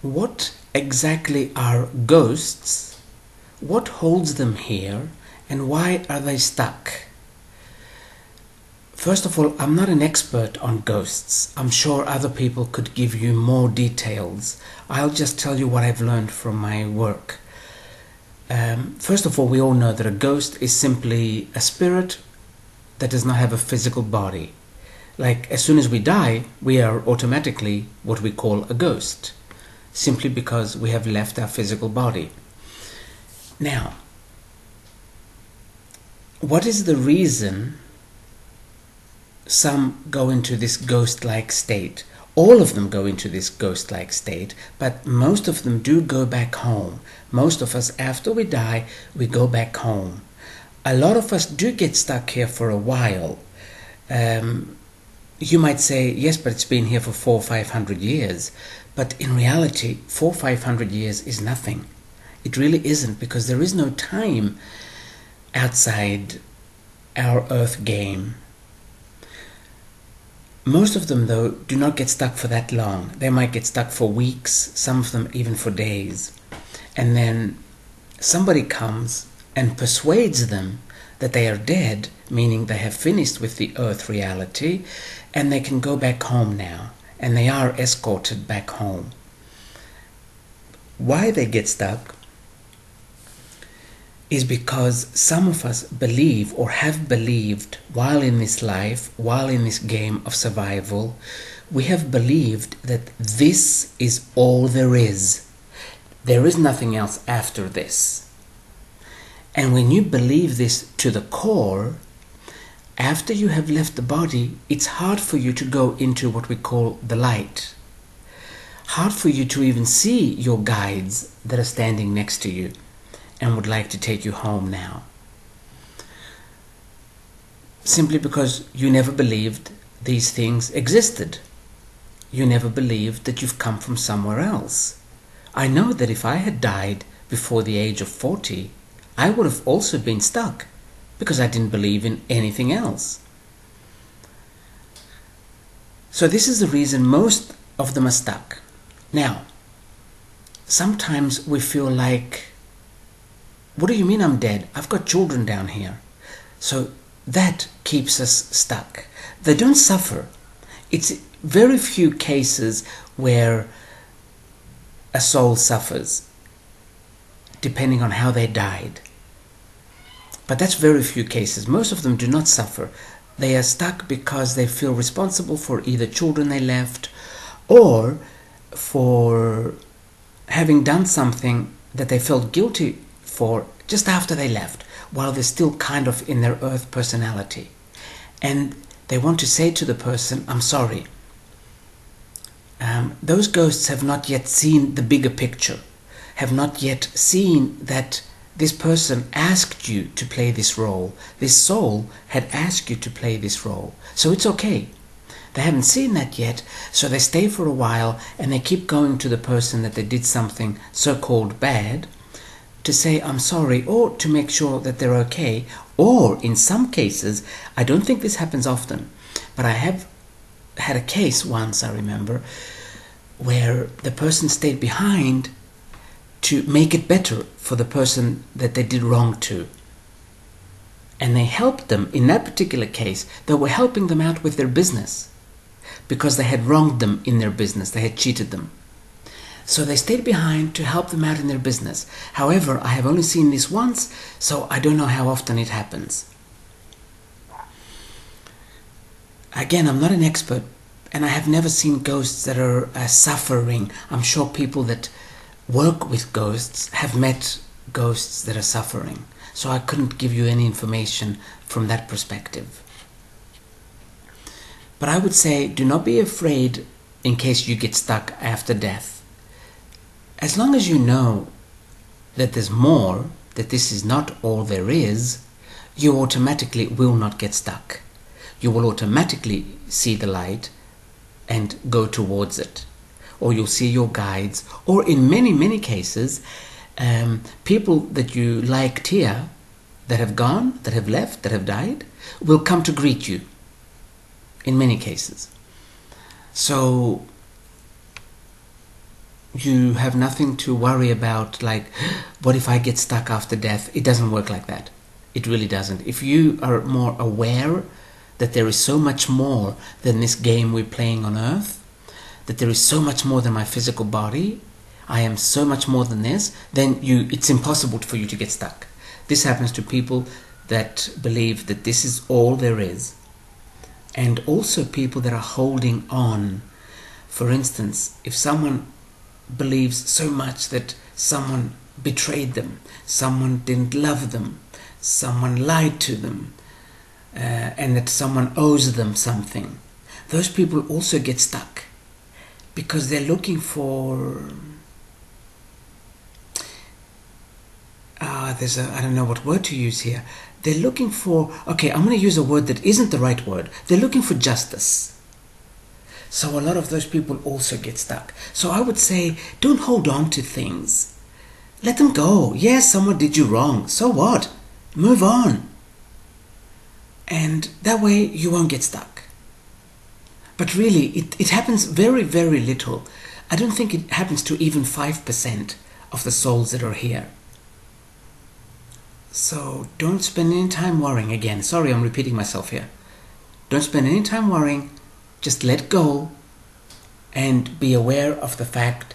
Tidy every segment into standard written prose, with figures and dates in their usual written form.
What exactly are ghosts? What holds them here? And why are they stuck? First of all, I'm not an expert on ghosts. I'm sure other people could give you more details. I'll just tell you what I've learned from my work. First of all, we all know that a ghost is simply a spirit that does not have a physical body. Like, as soon as we die, we are automatically what we call a ghost, simply because we have left our physical body. Now, what is the reason some go into this ghost-like state? All of them go into this ghost-like state, but most of them do go back home. Most of us, after we die, we go back home. A lot of us do get stuck here for a while. You might say, yes, but it's been here for 400 or 500 years. But in reality, 400 or 500 years is nothing. It really isn't, because there is no time outside our earth game. Most of them, though, do not get stuck for that long. They might get stuck for weeks, some of them even for days. And then somebody comes and persuades them that they are dead, meaning they have finished with the earth reality, and they can go back home now. And they are escorted back home. Why they get stuck is because some of us believe or have believed while in this life, while in this game of survival, we have believed that this is all there is. There is nothing else after this. And when you believe this to the core, after you have left the body, it's hard for you to go into what we call the light. Hard for you to even see your guides that are standing next to you and would like to take you home now. Simply because you never believed these things existed. You never believed that you've come from somewhere else. I know that if I had died before the age of 40, I would have also been stuck, because I didn't believe in anything else. So this is the reason most of them are stuck. Now, sometimes we feel like, what do you mean I'm dead? I've got children down here. So that keeps us stuck. They don't suffer. It's very few cases where a soul suffers, depending on how they died. But that's very few cases. Most of them do not suffer. They are stuck because they feel responsible for either children they left or for having done something that they felt guilty for just after they left, while they're still kind of in their earth personality. And they want to say to the person, I'm sorry. Those ghosts have not yet seen the bigger picture, have not yet seen that this person asked you to play this role. This soul had asked you to play this role. So it's okay. They haven't seen that yet, so they stay for a while and they keep going to the person that they did something so-called bad to say, I'm sorry, or to make sure that they're okay. Or in some cases, I don't think this happens often, but I have had a case once, I remember, where the person stayed behind to make it better for the person that they did wrong to. And they helped them. In that particular case, they were helping them out with their business because they had wronged them in their business. They had cheated them. So they stayed behind to help them out in their business. However, I have only seen this once, so I don't know how often it happens. Again, I'm not an expert, and I have never seen ghosts that are suffering. I'm sure people that work with ghosts have met ghosts that are suffering. So I couldn't give you any information from that perspective. But I would say, do not be afraid in case you get stuck after death. As long as you know that there's more, that this is not all there is, you automatically will not get stuck. You will automatically see the light and go towards it. Or you'll see your guides, or in many, many cases, people that you liked here, that have gone, that have left, that have died, will come to greet you, in many cases. So you have nothing to worry about, like, what if I get stuck after death? It doesn't work like that. It really doesn't. If you are more aware that there is so much more than this game we're playing on earth, that there is so much more than my physical body, I am so much more than this, then it's impossible for you to get stuck. This happens to people that believe that this is all there is. And also people that are holding on. For instance, if someone believes so much that someone betrayed them, someone didn't love them, someone lied to them, and that someone owes them something, those people also get stuck because they're looking for I don't know what word to use here. They're looking for, okay, I'm going to use a word that isn't the right word. They're looking for justice. So a lot of those people also get stuck. So I would say, don't hold on to things. Let them go. Yes, someone did you wrong. So what? Move on. And that way you won't get stuck. But really, it happens very, very little. I don't think it happens to even 5% of the souls that are here. So don't spend any time worrying. Again, sorry, I'm repeating myself here. Don't spend any time worrying. Just let go and be aware of the fact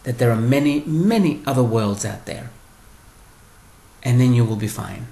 that there are many, many other worlds out there. And then you will be fine.